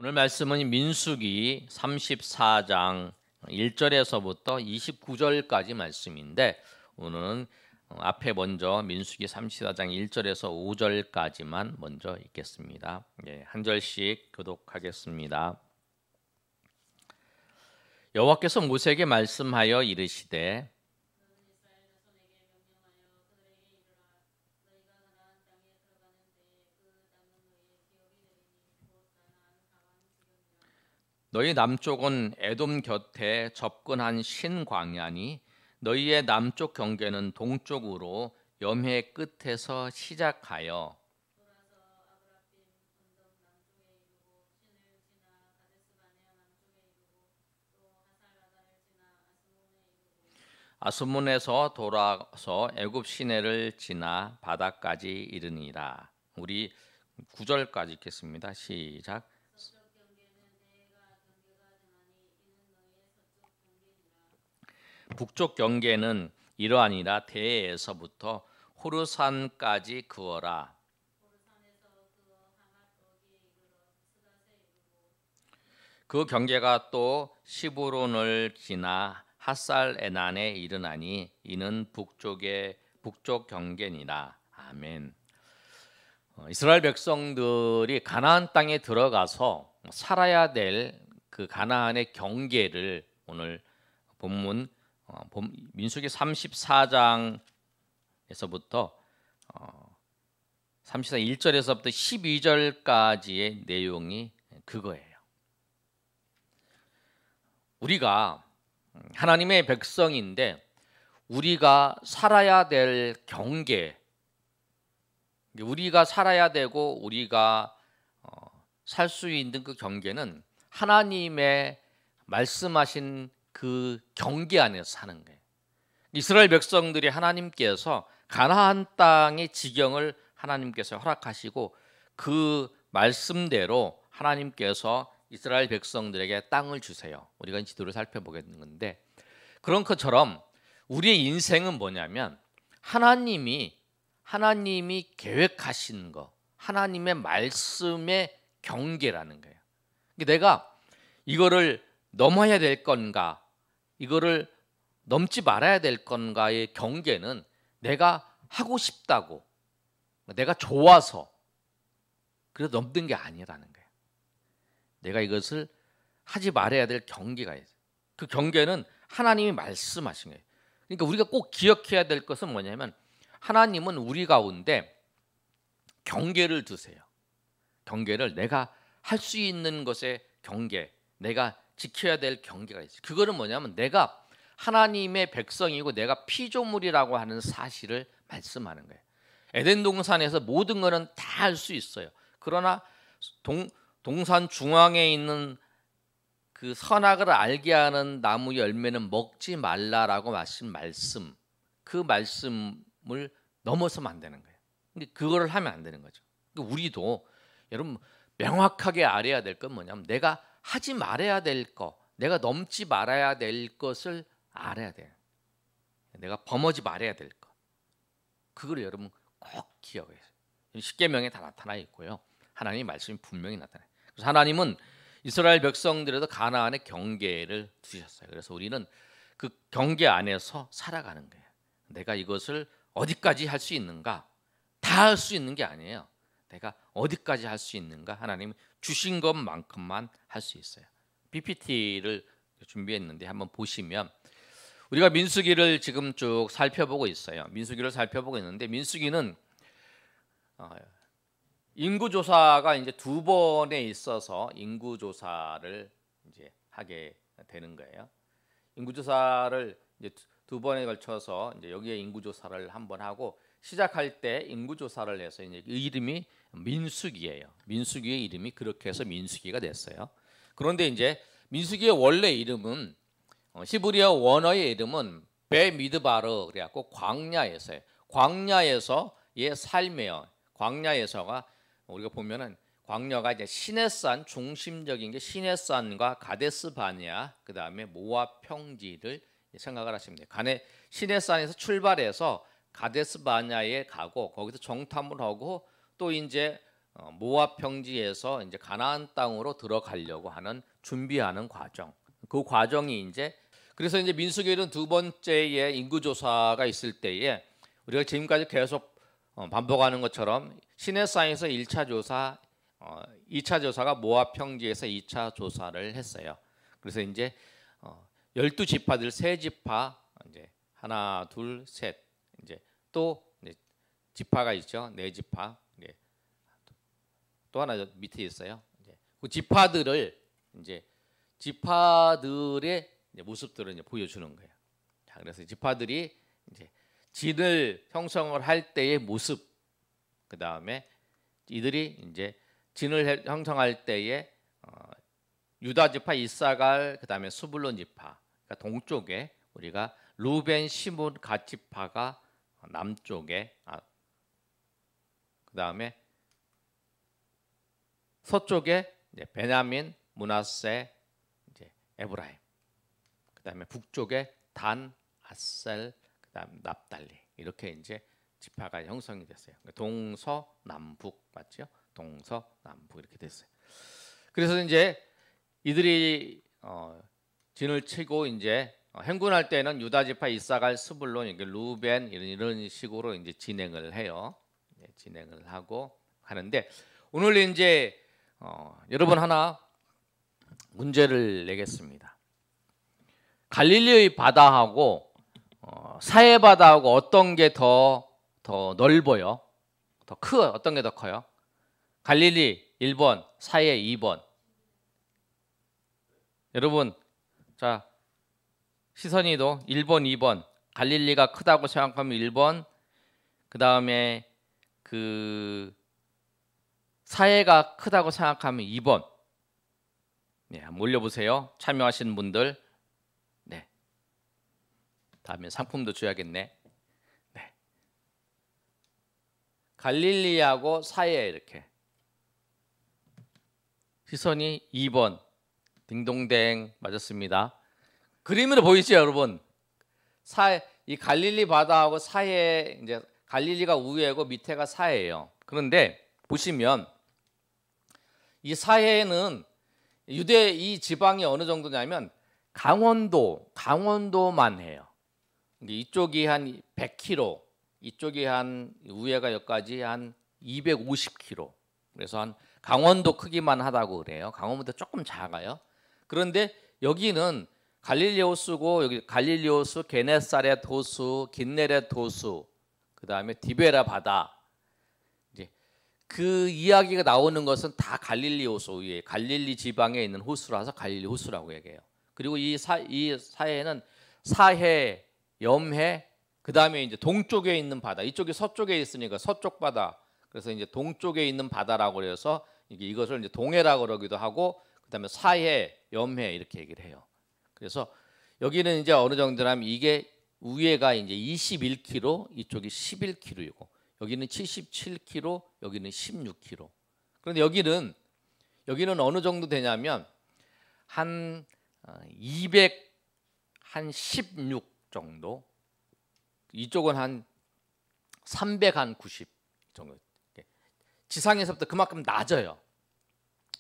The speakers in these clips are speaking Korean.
오늘 말씀은 민수기 34장 1절에서부터 29절까지 말씀인데 오늘은 앞에 먼저 민수기 34장 1절에서 5절까지만 먼저 읽겠습니다. 한 절씩 교독하겠습니다. 여호와께서 모세에게 말씀하여 이르시되 너희 남쪽은 에돔 곁에 접근한 신광야니 너희의 남쪽 경계는 동쪽으로 염해 끝에서 시작하여 아스몬에서 돌아서 애굽 시내를 지나 바다까지 이르니라. 우리 9절까지 읽겠습니다. 시작. 북쪽 경계는 이러하니라. 대에서부터 호르산까지 그어라. 그 경계가 또 시브론을 지나 핫살 에난에 이르나니 이는 북쪽 경계니라. 아멘. 이스라엘 백성들이 가나안 땅에 들어가서 살아야 될 그 가나안의 경계를 오늘 본문 민수기 34장에서부터 34 1절에서부터 12절까지의 내용이 그거예요. 우리가 하나님의 백성인데 우리가 살아야 될 경계, 우리가 살아야 되고 우리가 살 수 있는 그 경계는 하나님의 말씀하신 그 경계 안에서 사는 거예요. 이스라엘 백성들이 하나님께서 가나안 땅의 지경을 하나님께서 허락하시고 그 말씀대로 하나님께서 이스라엘 백성들에게 땅을 주세요. 우리가 지도를 살펴보겠는데 그런 것처럼 우리의 인생은 뭐냐면 하나님이 계획하신 거, 하나님의 말씀의 경계라는 거예요. 내가 이거를 넘어야 될 건가, 이거를 넘지 말아야 될 건가의 경계는 내가 하고 싶다고, 내가 좋아서 그래서 넘는 게 아니라는 거예요. 내가 이것을 하지 말아야 될 경계가 있어요. 그 경계는 하나님이 말씀하신 거예요. 그러니까 우리가 꼭 기억해야 될 것은 뭐냐면 하나님은 우리 가운데 경계를 두세요. 경계를 내가 할 수 있는 것의 경계, 내가 지켜야 될 경계가 있어요. 그거는 뭐냐면 내가 하나님의 백성이고 내가 피조물이라고 하는 사실을 말씀하는 거예요. 에덴 동산에서 모든 것은 다 할 수 있어요. 그러나 동산 중앙에 있는 그 선악을 알게 하는 나무 열매는 먹지 말라라고 하신 말씀, 그 말씀을 넘어서면 안 되는 거예요. 근데 그거를 하면 안 되는 거죠. 우리도 여러분 명확하게 알아야 될 건 뭐냐면 내가 하지 말아야 될 것, 내가 넘지 말아야 될 것을 알아야 돼요. 내가 범하지 말아야 될 것. 그걸 여러분 꼭 기억해야 돼요. 십계명에 다 나타나 있고요. 하나님의 말씀이 분명히 나타나요. 그래서 하나님은 이스라엘 백성들에도 가나안의 경계를 두셨어요. 그래서 우리는 그 경계 안에서 살아가는 거예요. 내가 이것을 어디까지 할 수 있는가? 다 할 수 있는 게 아니에요. 내가 어디까지 할 수 있는가? 하나님 주신 것만큼만 할 수 있어요. PPT를 준비했는데 한번 보시면 우리가 민수기를 지금 쭉 살펴보고 있어요. 민수기를 살펴보고 있는데 민수기는 인구조사가 이제 두 번에 있어서 인구조사를 이제 하게 되는 거예요. 인구조사를 이제 두 번에 걸쳐서 이제 여기에 인구조사를 한번 하고 시작할 때 인구조사를 해서 이제 이름이 민수기예요. 민수기의 이름이 그렇게 해서 민수기가 됐어요. 그런데 이제 민수기의 원래 이름은 히브리어 원어의 이름은 베미드바르 그래갖고 광야에서요. 광야에서의 삶이에요. 광야에서가 우리가 보면은 광야가 이제 시내산 중심적인 게 시내산과 가데스 바네아 그 다음에 모압 평지를 생각을 하시면 돼요. 시내산에서 출발해서 가데스 바네아에 가고 거기서 정탐을 하고 또 이제 모압 평지에서 이제 가나안 땅으로 들어가려고 하는 준비하는 과정. 그 과정이 이제 그래서 이제 민수기는 두 번째의 인구 조사가 있을 때에 우리가 지금까지 계속 반복하는 것처럼 시내산에서 1차 조사, 2차 조사가 모압 평지에서 2차 조사를 했어요. 그래서 이제 12지파들 3지파 이제 하나, 둘, 셋 이제 또 이제 지파가 있죠. 4지파. 또 하나 밑에 있어요. 이제 그 지파들을 이제 지파들의 이제 모습들을 이제 보여주는 거예요. 자, 그래서 지파들이 이제 진을 형성을 할 때의 모습, 그 다음에 이들이 이제 진을 형성할 때에 유다 지파, 이사갈, 그 다음에 스불론 지파, 그러니까 동쪽에 우리가 루벤, 시몬, 갓 지파가 남쪽에, 그 다음에 서쪽에 이제 베냐민, 므낫세, 이제 에브라임, 그 다음에 북쪽에 단, 아셀, 그 다음 납달리 이렇게 이제 지파가 형성이 됐어요. 동서남북 맞죠? 동서남북 이렇게 됐어요. 그래서 이제 이들이 진을 치고 이제 행군할 때는 유다 지파, 이사갈, 스불론, 이게 루벤 이런 식으로 이제 진행을 해요. 진행을 하고 하는데 오늘 이제 여러분 하나 문제를 내겠습니다. 갈릴리의 바다하고 사해 바다하고 어떤 게 더 넓어요? 더 어떤 게 더 커요? 갈릴리 1번, 사해 2번. 여러분, 자 시선이 도 1번, 2번. 갈릴리가 크다고 생각하면 1번. 그 다음에 그 사해가 크다고 생각하면 2번. 네, 몰려보세요. 참여하시는 분들. 네. 다음에 상품도 줘야겠네. 네. 갈릴리하고 사해 이렇게. 시선이 2번. 딩동댕 맞았습니다. 그림으로 보이시죠, 여러분? 이 갈릴리 바다하고 사해 이제 갈릴리가 우회고 밑에가 사해예요. 그런데 보시면 이 사해는 유대 이 지방이 어느 정도냐면 강원도만 해요. 이쪽이 한 100km, 이쪽이 한 우회가 여기까지 한 250km. 그래서 한 강원도 크기만 하다고 그래요. 강원도보다 조금 작아요. 그런데 여기는 갈릴리 호수고 여기 갈릴리 호수, 게네사렛 호수, 긴네렛 호수, 그 다음에 디베라 바다. 이제 그 이야기가 나오는 것은 다 갈릴리 호수 위에 갈릴리 지방에 있는 호수라서 갈릴리 호수라고 얘기해요. 그리고 이 사해는 사해, 염해, 그 다음에 이제 동쪽에 있는 바다. 이쪽이 서쪽에 있으니까 서쪽 바다. 그래서 이제 동쪽에 있는 바다라고 해서 이것을 이제 동해라고 그러기도 하고, 그 다음에 사해, 염해 이렇게 얘기를 해요. 그래서 여기는 이제 어느 정도냐면 이게 위에가 이제 21km, 이쪽이 11km이고 여기는 77km, 여기는 16km. 그런데 여기는 어느 정도 되냐면 한 216 정도. 이쪽은 한 390 정도. 지상에서부터 그만큼 낮아요.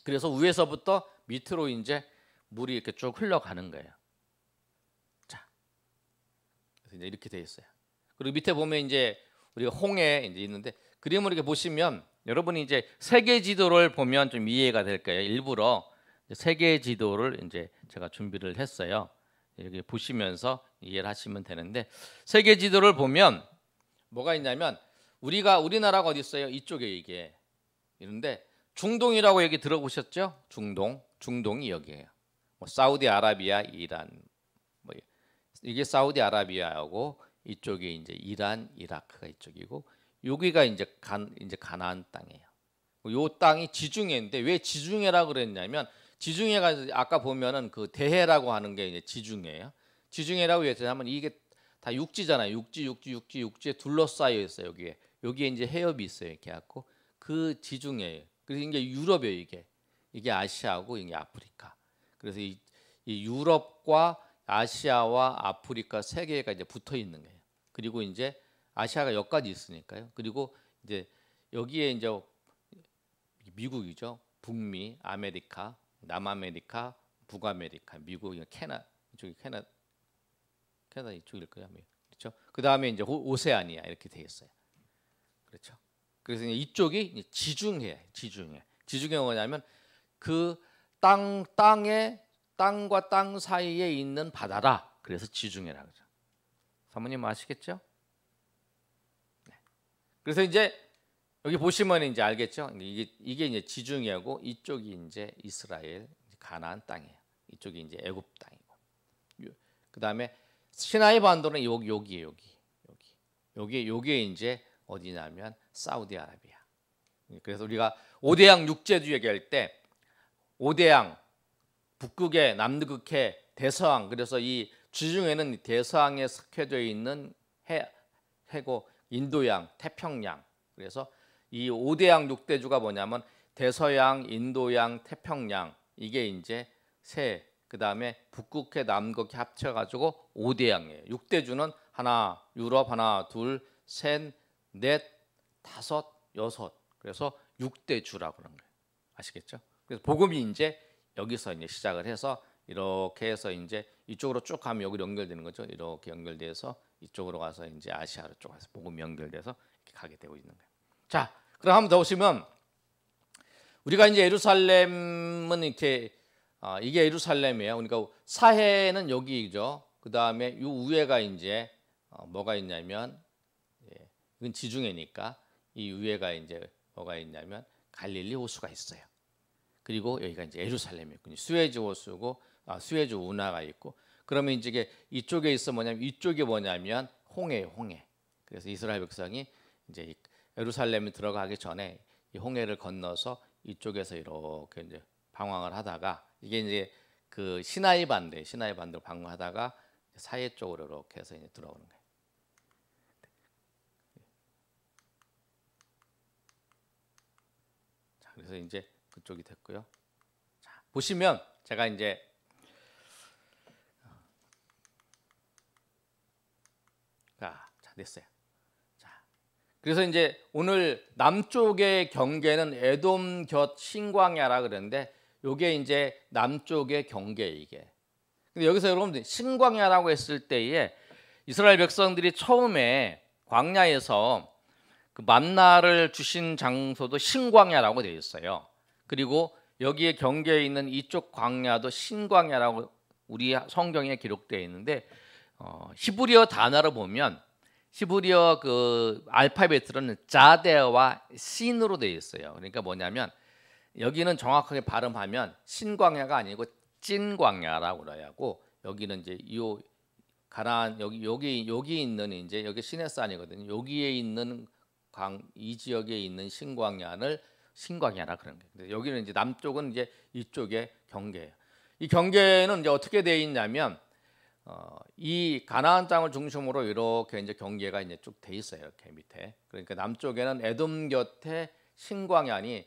그래서 위에서부터 밑으로 이제 물이 이렇게 쭉 흘러가는 거예요. 자, 그래서 이제 이렇게 돼 있어요. 그리고 밑에 보면 이제 우리가 홍해 이제 있는데 그림을 이렇게 보시면 여러분이 이제 세계 지도를 보면 좀 이해가 될 거예요. 일부러 세계 지도를 이제 제가 준비를 했어요. 여기 보시면서 이해를 하시면 되는데 세계 지도를 보면 뭐가 있냐면 우리나라가 어디 있어요? 이쪽에 이게 이런데 중동이라고 얘기 들어보셨죠? 중동이 여기예요. 뭐 사우디아라비아, 이란, 뭐 이게 사우디아라비아하고 이쪽이 이제 이란, 이라크가 이쪽이고 여기가 이제 가나안 땅이에요. 요 땅이 지중해인데 왜 지중해라고 그랬냐면 지중해가 아까 보면은 그 대해라고 하는 게 이제 지중해예요. 지중해라고 했냐면 이게 다 육지잖아요. 육지에 둘러싸여 있어요. 여기에 이제 해협이 있어요. 이렇게 갖고 그 지중해예요. 그래서 이게 유럽이에요. 이게 아시아고 이게 아프리카. 그래서 이 유럽과 아시아와 아프리카 세 개가 이제 붙어 있는 거예요. 그리고 이제 아시아가 여기까지 있으니까요. 그리고 이제 여기에 이제 미국이죠. 북미, 아메리카, 남아메리카, 북아메리카, 미국, 캐나 이쪽이 캐나다 이쪽일 거야. 그렇죠? 그 다음에 이제 오세아니아 이렇게 돼 있어요. 그렇죠? 그래서 이쪽이 지중해. 지중해가 뭐냐면 그 땅과 땅 사이에 있는 바다라. 그래서 지중해라고 하죠. 사모님 아시겠죠? 네. 그래서 이제 여기 보시면 이제 알겠죠? 이게 이제 지중해고 이쪽이 이제 이스라엘 가나안 땅이에요. 이쪽이 이제 애굽 땅이고. 그다음에 시나이 반도는 여기에 이제 어디냐면 사우디아라비아. 그래서 우리가 5대양 육제주 얘기할 때 5대양 북극해, 남극해, 대서양. 그래서 이 지중해는 대서양에 속해져 있는 해고 인도양, 태평양. 그래서 이 5대양 6대주가 뭐냐면 대서양, 인도양, 태평양. 이게 이제 세. 그다음에 북극해, 남극해 합쳐 가지고 5대양이에요. 6대주는 하나, 유럽 하나, 둘, 셋, 넷, 다섯, 여섯. 그래서 6대주라고 그러는 거예요. 아시겠죠? 그래서 복음이 이제 여기서 이제 시작을 해서 이렇게 해서 이제 이쪽으로 쭉 가면 여기로 연결되는 거죠. 이렇게 연결돼서 이쪽으로 가서 이제 아시아로 쭉 가서 복음이 연결돼서 이렇게 가게 되고 있는 거예요. 자, 그럼 한번 더 보시면 우리가 이제 예루살렘은 이렇게 이게 예루살렘이에요. 그러니까 사해는 여기죠. 그 다음에 이 위에가 이제 뭐가 있냐면 이건 지중해니까 이 위에가 이제 뭐가 있냐면 갈릴리 호수가 있어요. 그리고 여기가 이제 예루살렘이고 수에즈 호수고 수에즈 운하가 있고 그러면 이제 이쪽에 있어 뭐냐면 이쪽이 뭐냐면 홍해예요, 홍해. 그래서 이스라엘 백성이 이제 예루살렘에 들어가기 전에 이 홍해를 건너서 이쪽에서 이렇게 이제 방황을 하다가 이게 이제 그 시나이 반도로 방황하다가 사해 쪽으로 이렇게 해서 이제 들어오는 거예요. 자, 그래서 이제 그쪽이 됐고요. 자, 보시면 제가 이제 자, 됐어요. 자, 그래서 이제 오늘 남쪽의 경계는 에돔 곁 신광야라 그러는데 요게 이제 남쪽의 경계 이게. 근데 여기서 여러분들 신광야라고 했을 때에 이스라엘 백성들이 처음에 광야에서 그 만나를 주신 장소도 신광야라고 되어 있어요. 그리고 여기에 경계에 있는 이쪽 광야도 신광야라고 우리 성경에 기록되어 있는데 히브리어 단어를 보면 히브리어 그 알파벳으로는 자데와 신으로 되어 있어요. 그러니까 뭐냐면 여기는 정확하게 발음하면 신광야가 아니고 찐광야라고 그래야 하고 여기는 이제 요 가나안 여기 있는 이제 여기 시내산이거든요. 여기에 있는 이 지역에 있는 신광야를 신광야라 그런 거예요. 여기는 이제 남쪽은 이제 이쪽의 경계예요. 이 경계는 이제 어떻게 되어 있냐면 이 가나안 땅을 중심으로 이렇게 이제 경계가 이제 쭉 돼 있어요. 이렇게 밑에. 그러니까 남쪽에는 에돔 곁에 신광야니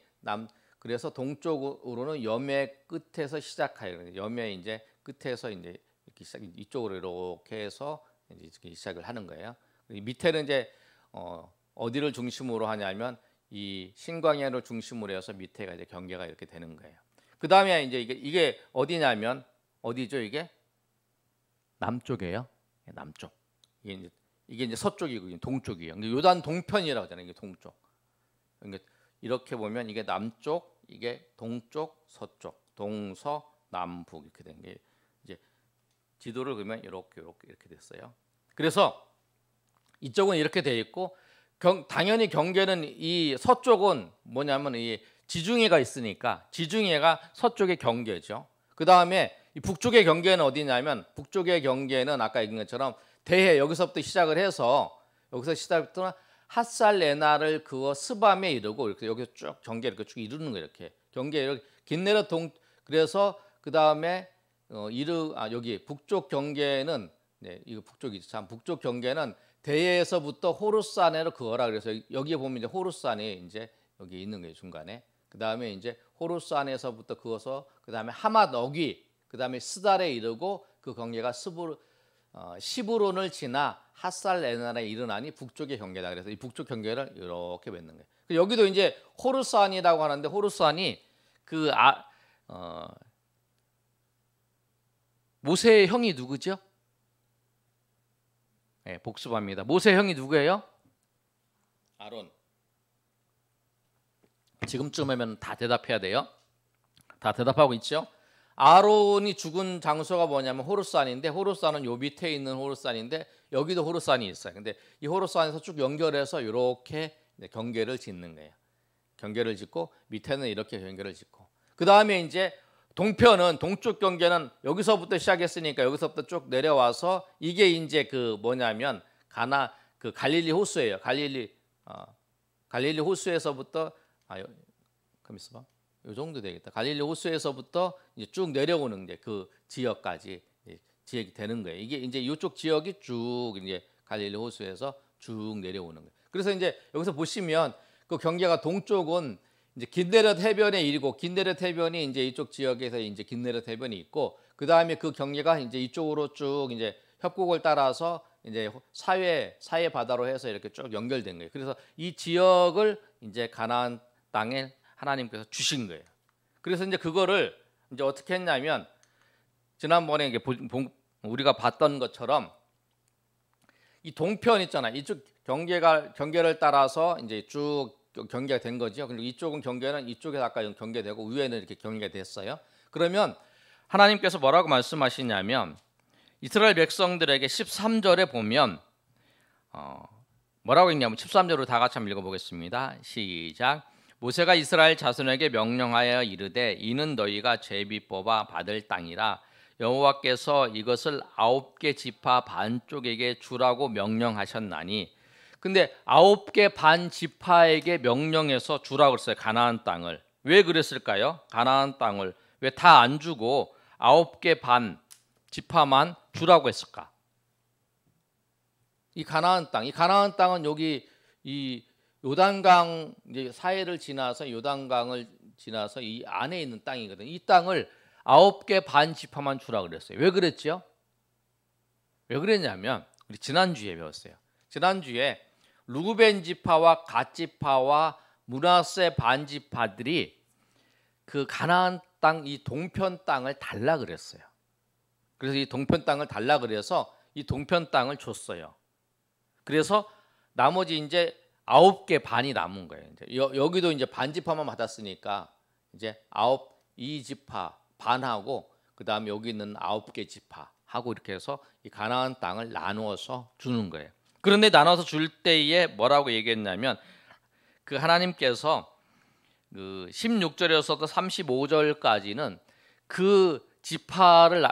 그래서 동쪽으로는 염해 끝에서 시작해요. 염해 이제 끝에서 이제 이렇게 이쪽으로 이렇게 해서 이제 시작을 하는 거예요. 밑에는 이제 어디를 중심으로 하냐면 이 신광야를 중심으로 해서 밑에가 이제 경계가 이렇게 되는 거예요. 그 다음에 이제 이게 어디냐면 어디죠 이게? 남쪽이에요. 남쪽. 이게 이제 서쪽이고 동쪽이에요. 요단 동편이라고 하잖아요. 이게 동쪽. 그러니까 이렇게 보면 이게 남쪽, 이게 동쪽, 서쪽, 동서남북 이렇게 된 게 이제 지도를 그러면 이렇게 됐어요. 그래서 이쪽은 이렇게 돼 있고 당연히 경계는 이 서쪽은 뭐냐면 이 지중해가 있으니까 지중해가 서쪽의 경계죠. 그 다음에 이 북쪽의 경계는 어디냐면 북쪽의 경계는 아까 얘기한 것처럼 대해 여기서부터 시작을 해서 여기서 시작부터 핫살레나를 그어 스밤에 이르고 이렇게 여기서 쭉 경계 이렇게 쭉 이루는 거예요. 이렇게 경계 이렇게 긴네르 그래서 그 다음에 여기 북쪽 경계는 이거 북쪽이죠. 참 북쪽 경계는 대해에서부터 호르산으로 그어라. 그래서 여기에 보면 이제 호르산이 이제 여기 있는 거예요 중간에. 그 다음에 이제 호르산에서부터 그어서 그 다음에 하맛 어귀, 그 다음에 스달에 이르고 그 경계가 시브론을 지나 핫살레나에 이르나니 북쪽의 경계다. 그래서 이 북쪽 경계를 이렇게 맺는 거예요. 여기도 이제 호르산이라고 하는데 호르산이 모세의 형이 누구죠? 네, 복습합니다. 모세의 형이 누구예요? 아론. 지금쯤 하면 다 대답해야 돼요. 다 대답하고 있죠? 아론이 죽은 장소가 뭐냐면 호르산인데 호르산은 요 밑에 있는 호르산인데 여기도 호르산이 있어요. 근데 이 호르산에서 쭉 연결해서 이렇게 경계를 짓는 거예요. 경계를 짓고 밑에는 이렇게 경계를 짓고 그 다음에 이제 동편은 동쪽 경계는 여기서부터 시작했으니까 여기서부터 쭉 내려와서 이게 이제 그 뭐냐면 갈릴리 호수예요. 갈릴리 호수에서부터 그럼 있어봐. 요 정도 되겠다. 갈릴리 호수에서부터 이제 쭉 내려오는 게 그 지역까지 지역이 되는 거예요. 이게 이제 이쪽 지역이 쭉 이제 갈릴리 호수에서 쭉 내려오는 거예요. 그래서 이제 여기서 보시면 그 경계가 동쪽은 이제 긴네렛 해변에 이르고 긴네렛 해변이 이제 이쪽 지역에서 이제 긴네렛 해변이 있고 그 다음에 그 경계가 이제 이쪽으로 쭉 이제 협곡을 따라서 이제 사해 바다로 해서 이렇게 쭉 연결된 거예요. 그래서 이 지역을 이제 가나안 땅에 하나님께서 주신 거예요. 그래서 이제 그거를 이제 어떻게 했냐면 지난번에 이게 우리가 봤던 것처럼 이 동편 있잖아요. 이쪽 경계를 따라서 이제 쭉 경계가 된 거죠. 그리고 이쪽은 경계는 이쪽에서 아까 경계되고 위에는 이렇게 경계가 됐어요. 그러면 하나님께서 뭐라고 말씀하시냐면 이스라엘 백성들에게 13절에 보면 뭐라고 읽냐면 13절로 다 같이 한번 읽어보겠습니다. 시작. 모세가 이스라엘 자손에게 명령하여 이르되 이는 너희가 제비 뽑아 받을 땅이라 여호와께서 이것을 9개 지파 반쪽에게 주라고 명령하셨나니 근데 9개 반 지파에게 명령해서 주라고 했어요. 가나안 땅을. 왜 그랬을까요? 가나안 땅을 왜 다 안 주고 9개 반 지파만 주라고 했을까? 이 가나안 땅은 여기 이 요단강 이제 사해를 지나서 요단강을 지나서 이 안에 있는 땅이거든요. 이 땅을 9개 반 지파만 주라 그랬어요. 왜 그랬죠? 왜 그랬냐면 우리 지난주에 배웠어요. 지난주에 루벤 지파와 갓 지파와 므낫세 반 지파들이 그 가나안 땅 이 동편 땅을 달라 그랬어요. 그래서 이 동편 땅을 달라 그래서 이 동편 땅을 줬어요. 그래서 나머지 이제 9개 반이 남은 거예요. 이제 여기도 이제 반 지파만 받았으니까 이제 2지파 반하고 그 다음에 여기 있는 9개 지파 하고 이렇게 해서 이 가나안 땅을 나누어서 주는 거예요. 그런데 나눠서 줄 때에 뭐라고 얘기했냐면 그 하나님께서 그 16절에서부터 35절까지는 그 지파를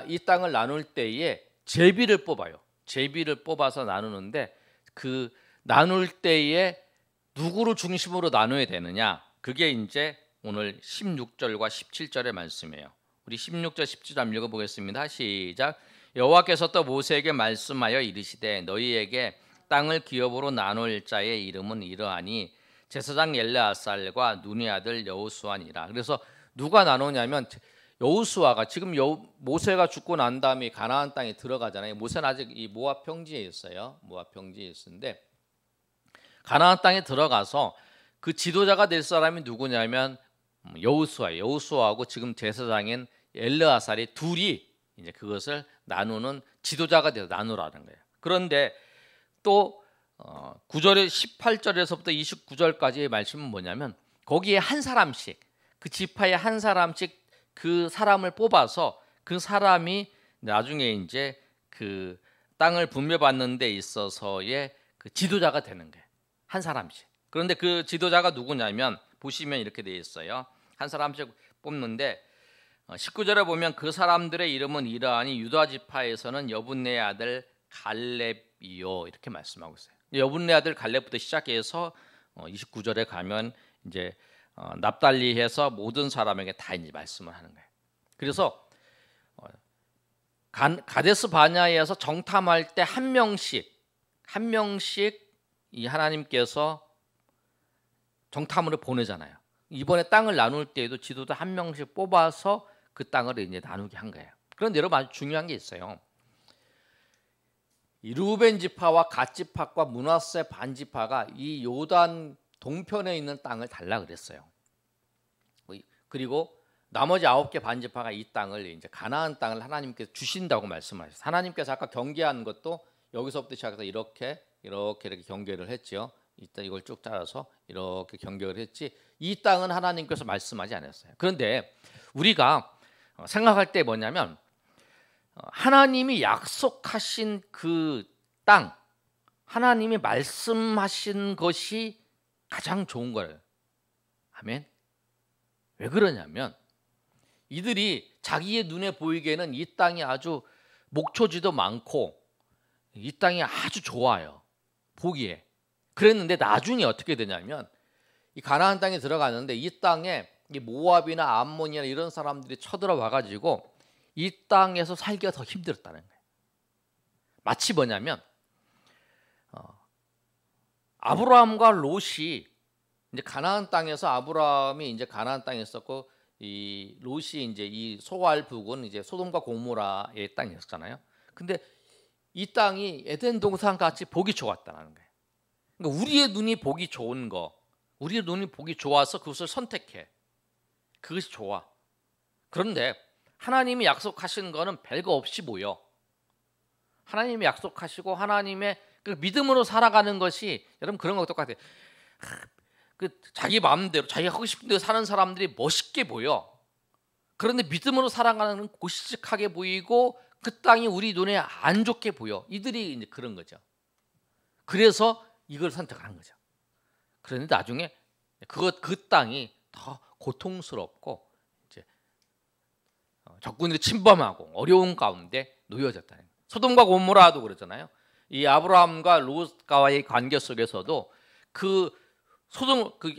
이 땅을 나눌 때에 제비를 뽑아요. 제비를 뽑아서 나누는데 그 나눌 때에 누구를 중심으로 나눠야 되느냐? 그게 이제 오늘 16절과 17절의 말씀이에요. 우리 16절 17절 한번 읽어보겠습니다. 시작. 여호와께서 또 모세에게 말씀하여 이르시되 너희에게 땅을 기업으로 나눌 자의 이름은 이러하니 제사장 엘르아살과 눈의 아들 여호수아니라. 그래서 누가 나누냐면 여호수아가 지금 모세가 죽고 난 다음에 가나안 땅에 들어가잖아요. 모세는 아직 이 모압 평지에 있어요. 모압 평지에 있었는데 가나안 땅에 들어가서 그 지도자가 될 사람이 누구냐면 여호수아하고 지금 제사장인 엘르아살이 둘이 이제 그것을 나누는 지도자가 돼서 나누라는 거예요. 그런데 또 9절에 18절에서부터 29절까지의 말씀은 뭐냐면 거기에 한 사람씩 그 지파에 한 사람씩 그 사람을 뽑아서 그 사람이 나중에 이제 그 땅을 분배받는 데 있어서의 그 지도자가 되는 거예요. 한 사람씩. 그런데 그 지도자가 누구냐면 보시면 이렇게 되어 있어요. 한 사람씩 뽑는데 19절에 보면 그 사람들의 이름은 이러하니 유다 지파에서는 여분네 아들 갈렙이요 이렇게 말씀하고 있어요. 여분네 아들 갈렙부터 시작해서 29절에 가면 이제 납달리해서 모든 사람에게 다 이제 말씀을 하는 거예요. 그래서 가데스 바냐에서 정탐할 때 한 명씩 이 하나님께서 정탐으로 보내잖아요. 이번에 땅을 나눌 때에도 지도자 한 명씩 뽑아서 그 땅을 이제 나누게 한 거예요. 그런데 여러분 아주 중요한 게 있어요. 이 루벤 지파와 갓 지파과 므낫세 반 지파가 이 요단 동편에 있는 땅을 달라 그랬어요. 그리고 나머지 9개 반지파가 이 땅을 이제 가나안 땅을 하나님께서 주신다고 말씀하셨어요. 하나님께서 아까 경계한 것도 여기서부터 시작해서 이렇게 경계를 했죠. 일단 이걸 쭉 따라서 이렇게 경계를 했지. 이 땅은 하나님께서 말씀하지 않았어요. 그런데 우리가 생각할 때 뭐냐면 하나님이 약속하신 그 땅, 하나님이 말씀하신 것이 가장 좋은 거예요. 아멘. 왜 그러냐면 이들이 자기의 눈에 보이기에는 이 땅이 아주 목초지도 많고 이 땅이 아주 좋아요. 보기에. 그랬는데 나중에 어떻게 되냐면 이 가나안 땅에 들어가는데 이 땅에 이 모압이나 암몬이나 이런 사람들이 쳐들어와 가지고 이 땅에서 살기가 더 힘들었다는 거예요. 마치 뭐냐면 아브라함과 롯이 이제 가나안 땅에서 아브라함이 이제 가나안 땅에 있었고 이 롯이 이제 이 소알 부근 이제 소돔과 고모라의 땅이었잖아요. 근데 이 땅이 에덴 동산 같이 보기 좋았다는 거예요. 그러니까 우리의 눈이 보기 좋은 거, 우리의 눈이 보기 좋아서 그것을 선택해. 그것이 좋아. 그런데 하나님이 약속하신 거는 별거 없이 보여. 하나님이 약속하시고 하나님의 그 믿음으로 살아가는 것이 여러분 그런 거 똑같아요. 그 자기 마음대로 자기가 하고 싶은 대로 사는 사람들이 멋있게 보여. 그런데 믿음으로 살아가는 고시직하게 보이고 그 땅이 우리 눈에 안 좋게 보여. 이들이 이제 그런 거죠. 그래서 이걸 선택하는 거죠. 그런데 나중에 그 땅이 더 고통스럽고 이제 적군들이 침범하고 어려운 가운데 놓여졌다는 거예요. 소돔과 고모라도 그러잖아요. 이 아브라함과 롯과의 관계 속에서도 그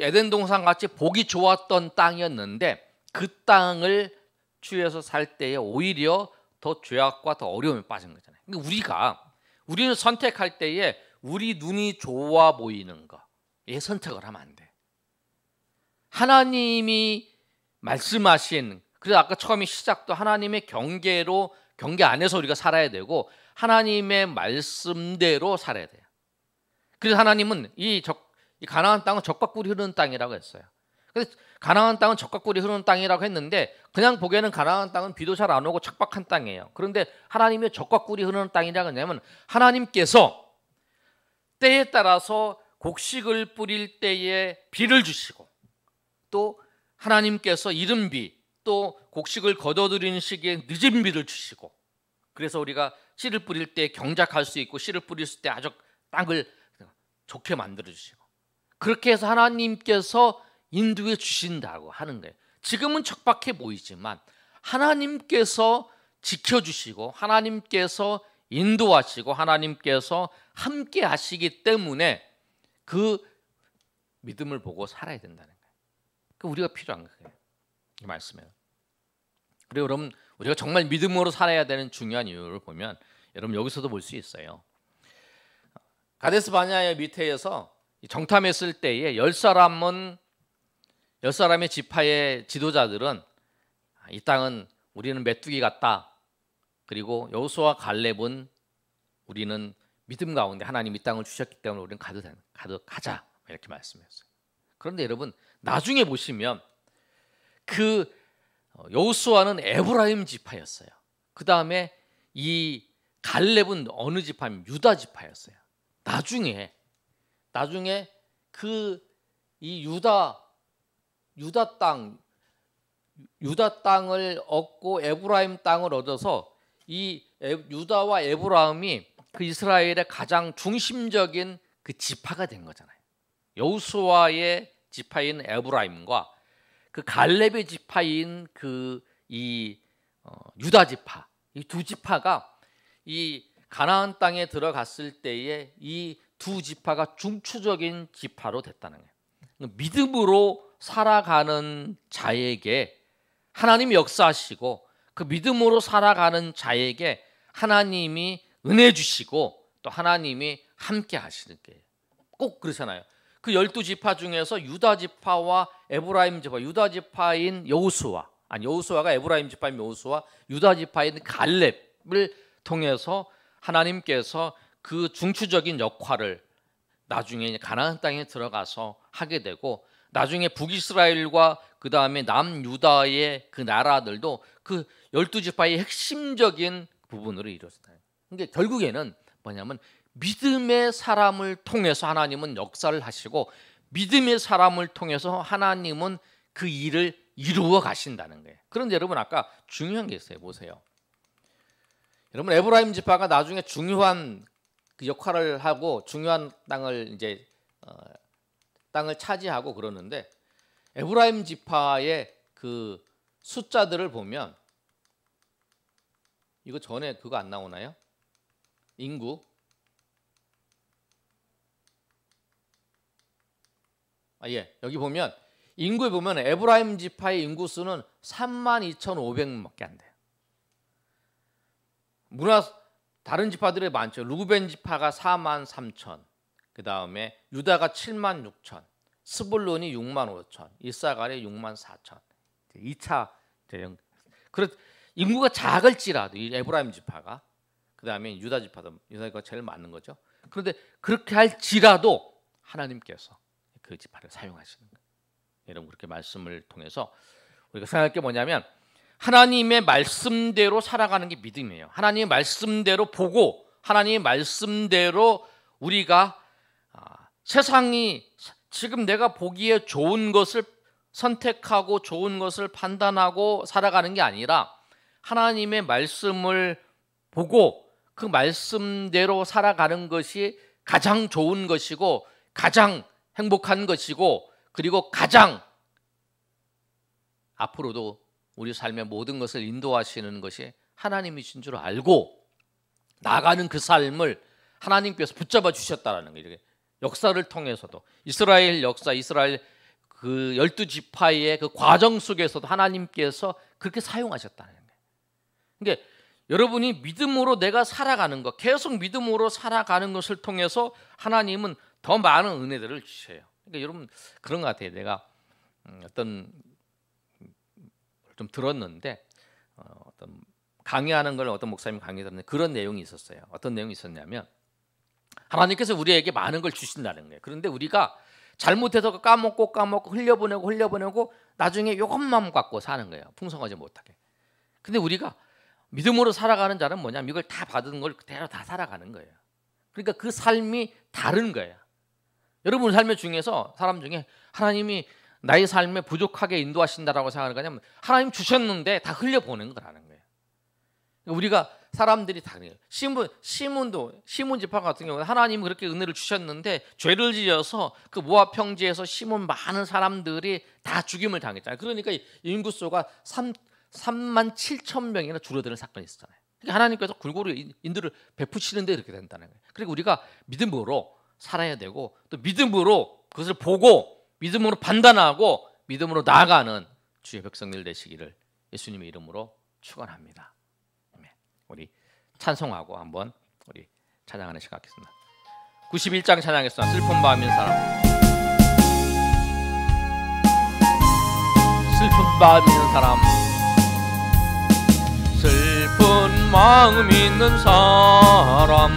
에덴 동산 같이 보기 좋았던 땅이었는데 그 땅을 취해서 살 때에 오히려 더 죄악과 더 어려움에 빠진 거잖아요. 그러니까 우리는 선택할 때에 우리 눈이 좋아 보이는 거에 선택을 하면 안 돼. 하나님이 말씀하신, 그래서 아까 처음에 시작도 하나님의 경계 안에서 우리가 살아야 되고 하나님의 말씀대로 살아야 돼요. 그래서 하나님은 이 가나안 땅은 젖과 꿀이 흐르는 땅이라고 했어요. 그래서 가나안 땅은 젖과 꿀이 흐르는 땅이라고 했는데 그냥 보기에는 가나안 땅은 비도 잘 안 오고 척박한 땅이에요. 그런데 하나님이 젖과 꿀이 흐르는 땅이라고 했냐면 하나님께서 때에 따라서 곡식을 뿌릴 때에 비를 주시고 또 하나님께서 이른 비, 또 곡식을 거둬들이는 시기에 늦은 비를 주시고 그래서 우리가 씨를 뿌릴 때 경작할 수 있고 씨를 뿌릴 때 아주 땅을 좋게 만들어 주시고 그렇게 해서 하나님께서 인도해 주신다고 하는 거예요. 지금은 척박해 보이지만 하나님께서 지켜주시고 하나님께서 인도하시고 하나님께서 함께 하시기 때문에 그 믿음을 보고 살아야 된다는 거예요. 그 우리가 필요한 거예요. 이 말씀이에요. 그리고 여러분 우리가 정말 믿음으로 살아야 되는 중요한 이유를 보면 여러분 여기서도 볼 수 있어요. 가데스 바네아의 밑에에서 정탐했을 때에 10사람의 지파의 지도자들은 이 땅은 우리는 메뚜기 같다. 그리고 여호수아와 갈렙은 우리는 믿음 가운데 하나님 이 땅을 주셨기 때문에 우리는 가자 이렇게 말씀했어요. 그런데 여러분 나중에 보시면 그 여호수아는 에브라임 지파였어요. 그 다음에 이 갈렙은 어느 지파냐면 유다 지파였어요. 나중에 그 이 유다 땅을 얻고 에브라임 땅을 얻어서 이 유다와 에브라임이 그 이스라엘의 가장 중심적인 그 지파가 된 거잖아요. 여호수아의 지파인 에브라임과 그 갈렙의 지파인 유다 지파, 이 두 지파가 이 가나안 땅에 들어갔을 때에 이 두 지파가 중추적인 지파로 됐다는 거예요. 믿음으로 살아가는 자에게 하나님이 역사하시고 그 믿음으로 살아가는 자에게 하나님이 은혜 주시고 또 하나님이 함께 하시는 게 꼭 그렇잖아요. 그 12지파 중에서 유다 지파와 에브라임 지파, 유다 지파인 여호수아가 에브라임 지파인 여호수아, 유다 지파인 갈렙을 통해서 하나님께서 그 중추적인 역할을 나중에 가나안 땅에 들어가서 하게 되고, 나중에 북이스라엘과 그 다음에 남유다의 그 나라들도 그 12지파의 핵심적인 부분으로 이루어졌어요. 그러니까 결국에는 뭐냐면 믿음의 사람을 통해서 하나님은 역사를 하시고, 믿음의 사람을 통해서 하나님은 그 일을 이루어 가신다는 거예요. 그런데 여러분, 아까 중요한 게 있어요. 보세요. 여러분, 에브라임 지파가 나중에 중요한 그 역할을 하고 중요한 땅을 이제 땅을 차지하고 그러는데, 에브라임 지파의 그 숫자들을 보면, 이거 전에 그거 안 나오나요? 인구. 예, 여기 보면 인구에 보면 에브라임 지파의 인구 수는 32,500명밖에 안 돼요. 다른 지파들이 많죠. 루벤 지파가 43,000, 그 다음에 유다가 76,000, 스불론이 65,000, 이사갈이 64,000. 2차 대형. 인구가 작을지라도 이 에브라임 지파가, 그 다음에 유다 지파가 제일 많은 거죠. 그런데 그렇게 할지라도 하나님께서 그 지파를 사용하시는 거예요. 여러분, 그렇게 말씀을 통해서 우리가 생각할 게 뭐냐면, 하나님의 말씀대로 살아가는 게 믿음이에요. 하나님의 말씀대로 보고, 하나님의 말씀대로 우리가 세상이 지금 내가 보기에 좋은 것을 선택하고 좋은 것을 판단하고 살아가는 게 아니라, 하나님의 말씀을 보고 그 말씀대로 살아가는 것이 가장 좋은 것이고, 가장 행복한 것이고, 그리고 가장 앞으로도 우리 삶의 모든 것을 인도하시는 것이 하나님이신 줄 알고 나가는 그 삶을 하나님께서 붙잡아 주셨다라는 거예요. 이렇게 역사를 통해서도, 이스라엘 역사, 이스라엘 그 12지파의 그 과정 속에서도 하나님께서 그렇게 사용하셨다는 거예요. 그러니까 여러분이 믿음으로 내가 살아가는 것, 계속 믿음으로 살아가는 것을 통해서 하나님은 더 많은 은혜들을 주셔요. 그러니까 여러분, 그런 것 같아요. 내가 어떤 좀 들었는데, 어떤 강의하는 걸 어떤 목사님 강의 들었는데 그런 내용이 있었어요. 어떤 내용이 있었냐면, 하나님께서 우리에게 많은 걸 주신다는 거예요. 그런데 우리가 잘못해서 까먹고 흘려보내고 나중에 이것만 갖고 사는 거예요. 풍성하지 못하게. 근데 우리가 믿음으로 살아가는 자는 뭐냐면, 이걸 다 받은 걸 그대로 다 살아가는 거예요. 그러니까 그 삶이 다른 거예요. 여러분 삶의 중에서, 사람 중에 하나님이 나의 삶에 부족하게 인도하신다라고 생각하는 거냐면, 하나님 주셨는데 다 흘려보낸 거라는 거예요. 우리가 사람들이 다 그래요. 시몬 지파 같은 경우는 하나님이 그렇게 은혜를 주셨는데 죄를 지어서 그 모압 평지에서 시몬 많은 사람들이 다 죽임을 당했잖아요. 그러니까 인구수가 37,000명이나 줄어드는 사건이 있었잖아요. 그러니까 하나님께서 골고루 인도를 베푸시는데 이렇게 된다는 거예요. 그리고 우리가 믿음으로 살아야 되고, 또 믿음으로 그것을 보고 믿음으로 판단하고 믿음으로 나아가는 주의 백성들 되시기를 예수님의 이름으로 축원합니다. 우리 찬송하고 한번 우리 찬양하는 시간 갖겠습니다. 91장 찬양했습니다. 슬픈 마음인 사람. 슬픈 마음 있는 사람. 슬픈 마음 있는 사람,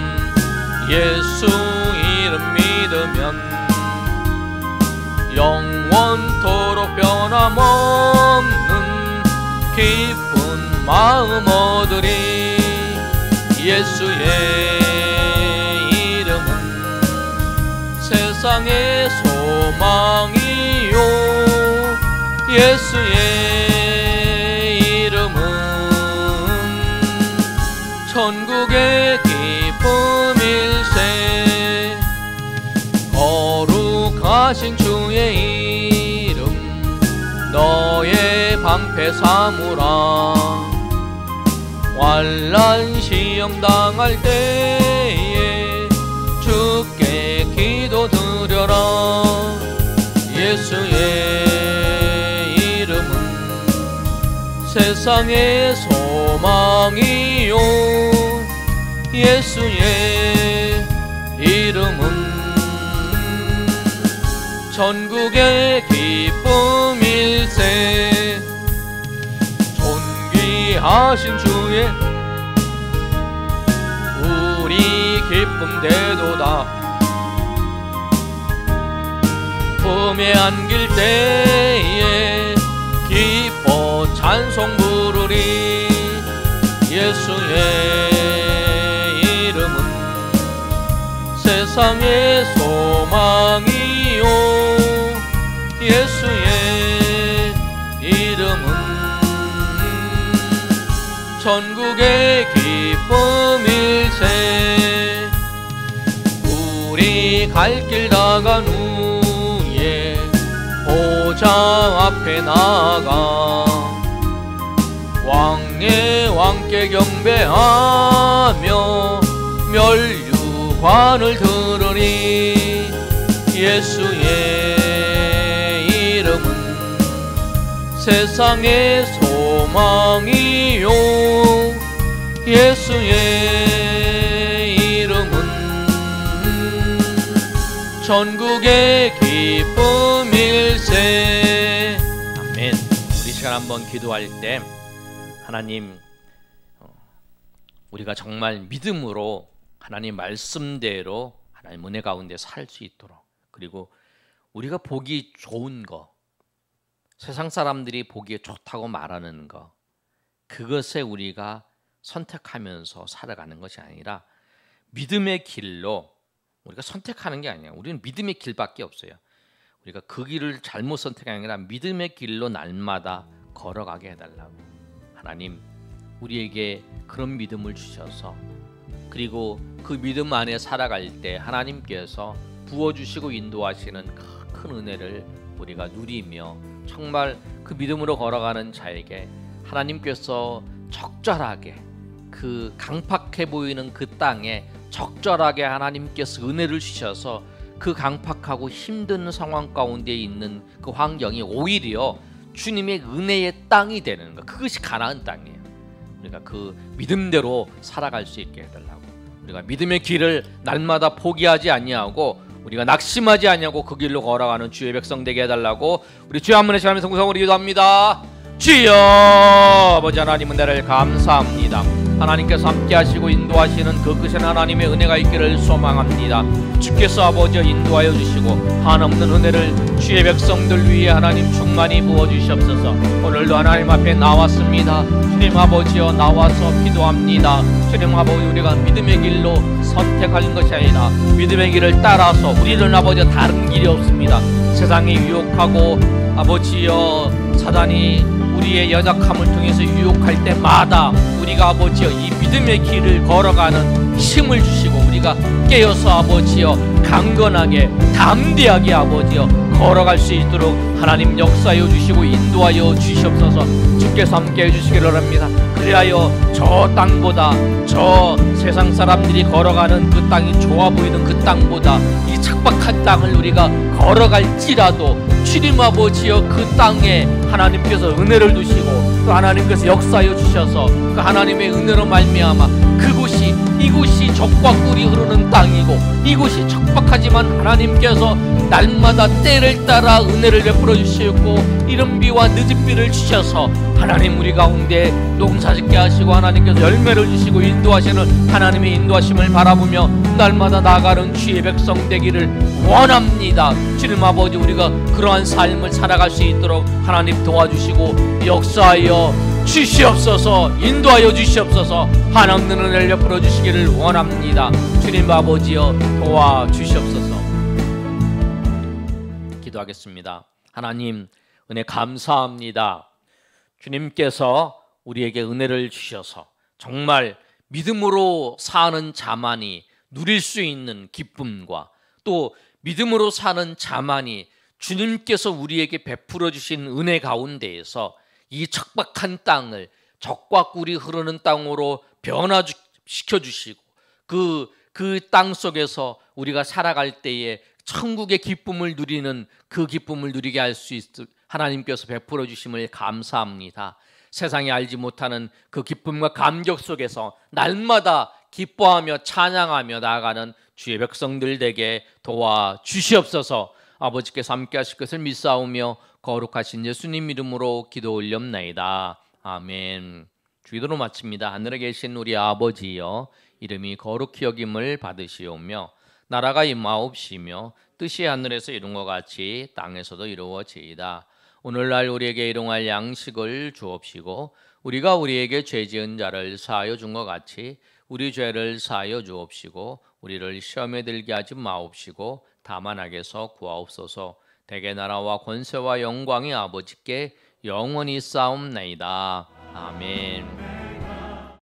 예수 이름 믿으면 영원토록 변함없는 기쁜 마음 얻으리. 예수의 이름은 세상의 소망이요, 예수의 이름은 천국의 기쁨일세. 거룩하신 주의 이름 너의 방패 삼으라. 환난 시험 당할 때에 주께 기도 드려라. 예수의 이름은 세상의 소망이요, 예수의 이름은 천국의 기쁨일세. 존귀하신 주의 우리 기쁨 되도다. 품에 안길 때에 기뻐 찬송 부르리. 예수의 이름은 세상의 소망이요. 예수의 이름은 천국의 기쁨일세. 우리 갈 길 나간 후에 보좌 앞에 나가 왕의 왕께 경배하며 멸류관을 들으리. 예수의 이름은 세상의 소망이요. 예수의 이름은 천국의 기쁨일세. 아멘. 우리 시간 한번 기도할 때 하나님, 우리가 정말 믿음으로 하나님 말씀대로 하나님 은혜 가운데 살 수 있도록, 그리고 우리가 보기 좋은 거, 세상 사람들이 보기에 좋다고 말하는 거, 그것에 우리가 선택하면서 살아가는 것이 아니라 믿음의 길로 우리가 선택하는 게 아니야. 우리는 믿음의 길밖에 없어요. 우리가 그 길을 잘못 선택하는 게 아니라 믿음의 길로 날마다 걸어가게 해달라고. 하나님, 우리에게 그런 믿음을 주셔서, 그리고 그 믿음 안에 살아갈 때 하나님께서 부어주시고 인도하시는 큰 은혜를 우리가 누리며 정말 그 믿음으로 걸어가는 자에게 하나님께서 적절하게, 그 강팍해 보이는 그 땅에 적절하게 하나님께서 은혜를 주셔서 그 강팍하고 힘든 상황 가운데 있는 그 환경이 오히려 주님의 은혜의 땅이 되는 것, 그것이 가나안 땅이에요. 우리가 그 믿음대로 살아갈 수 있게 해달라고. 우리가 믿음의 길을 날마다 포기하지 아니하고 우리가 낙심하지 아니하고 그 길로 걸어가는 주의 백성 되게 해달라고 우리 주의 한 분의 시간을 성성으로 기도합니다. 주여 아버지 하나님, 은혜를 감사합니다. 하나님께서 함께 하시고 인도하시는 그 크신 하나님의 은혜가 있기를 소망합니다. 주께서 아버지 인도하여 주시고 한없는 은혜를 주의 백성들 위해 하나님 충만히 부어주시옵소서. 오늘도 하나님 앞에 나왔습니다. 주님 아버지여, 나와서 기도합니다. 주님 아버지, 우리가 믿음의 길로 선택하는 것이 아니라 믿음의 길을 따라서, 우리는 아버지 다른 길이 없습니다. 세상이 유혹하고 아버지여 사단이 우리의 연약함을 통해서 유혹할 때마다 우리가 아버지여 이 믿음의 길을 걸어가는 힘을 주시고 우리가 깨어서 아버지여 강건하게 담대하게 아버지여 걸어갈 수 있도록 하나님 역사하여 주시고 인도하여 주시옵소서. 주께서 함께 해주시기를 합니다. 그리하여 저 땅보다, 저 세상 사람들이 걸어가는 그 땅이 좋아 보이는 그 땅보다 이 척박한 땅을 우리가 걸어갈지라도 주님 아버지여 그 땅에 하나님께서 은혜를 두시고 또 하나님께서 역사하여 주셔서 그 하나님의 은혜로 말미암아 그곳이, 이곳이 적과 꿀이 흐르는 땅이고 이곳이 척박하지만 하나님께서 날마다 때를 따라 은혜를 베풀어 주시고 이른 비와 늦은 비를 주셔서 하나님 우리 가운데 농사짓게 하시고 하나님께서 열매를 주시고 인도하시는 하나님의 인도하심을 바라보며 날마다 나아가는 주의 백성 되기를 원합니다. 주님 아버지, 우리가 그러한 삶을 살아갈 수 있도록 하나님 도와주시고 역사하여 주시옵소서. 인도하여 주시옵소서. 한없는 은혜를 베풀어 주시기를 원합니다. 주님 아버지여 도와주시옵소서. 기도하겠습니다. 하나님, 은혜 감사합니다. 주님께서 우리에게 은혜를 주셔서 정말 믿음으로 사는 자만이 누릴 수 있는 기쁨과 또 믿음으로 사는 자만이 주님께서 우리에게 베풀어 주신 은혜 가운데에서 이 척박한 땅을 적과 꿀이 흐르는 땅으로 변화시켜 주시고 그 땅 속에서 우리가 살아갈 때에 천국의 기쁨을 누리는 그 기쁨을 누리게 할 수 있도록 하나님께서 베풀어 주심을 감사합니다. 세상이 알지 못하는 그 기쁨과 감격 속에서 날마다 기뻐하며 찬양하며 나아가는 주의 백성들 되게 도와주시옵소서. 아버지께서 함께 하실 것을 믿사오며 거룩하신 예수님 이름으로 기도 올렵나이다. 아멘. 주기도로 마칩니다. 하늘에 계신 우리 아버지여, 이름이 거룩히 여김을 받으시오며 나라가 임하옵시며 뜻이 하늘에서 이룬 것 같이 땅에서도 이루어지이다. 오늘날 우리에게 일용할 양식을 주옵시고 우리가 우리에게 죄 지은 자를 사하여 준 것 같이 우리 죄를 사하여 주옵시고 우리를 시험에 들게 하지 마옵시고 다만 악에서 구하옵소서. 대개 나라와 권세와 영광이 아버지께 영원히 싸움나이다. 아멘.